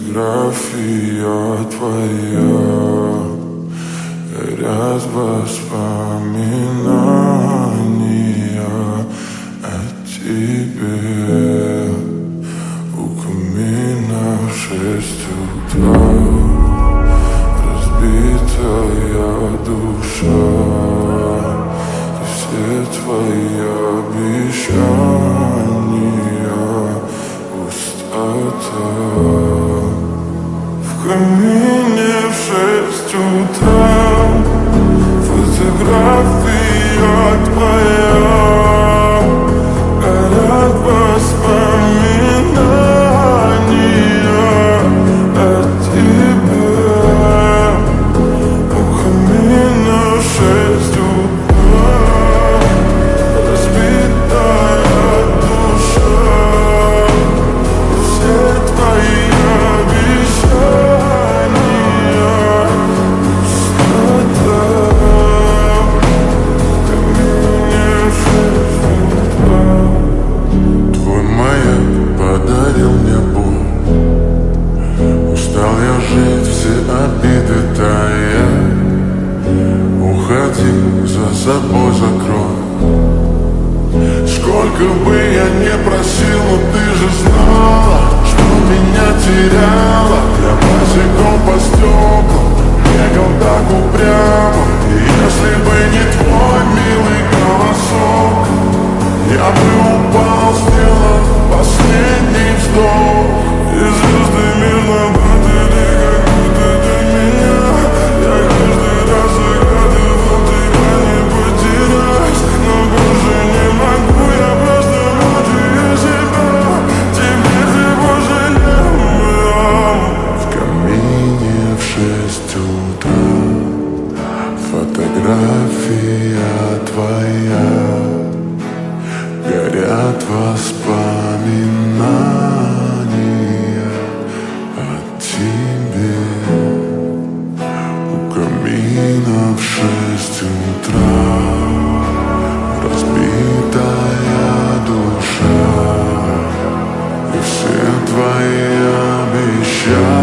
Фотография твоя, горят воспоминания о тебе. У камина в 6 утра, разбитая душа, и все твои обещания пустота. В камине в 6 утра, фотография твоя, горят воспоминания о тебе. У камина в 6 утра, разбитая душа, все твои обещания пустота. В камине в 6 утра. Твой маяк подарил мне боль. Устал я жить, все обиды тая. Уходи, за собой закрой. Сколько бы я не просил, но ты же знала, что меня теряла. Я босиком по стеклам бегал так упрямо. И если бы не твой милый голосок, я бы упал, сделав последний вздох. И звезды мирно падали, как будто до меня. Я каждый раз загадывал тебя не потерять, но больше не могу, я просто мучаю себя. Теперь ты пожалел меня. В камине в 6 утра, фотография твоя, горят воспоминания о тебе. У камина в 6 утра, разбитая душа, и все твои обещания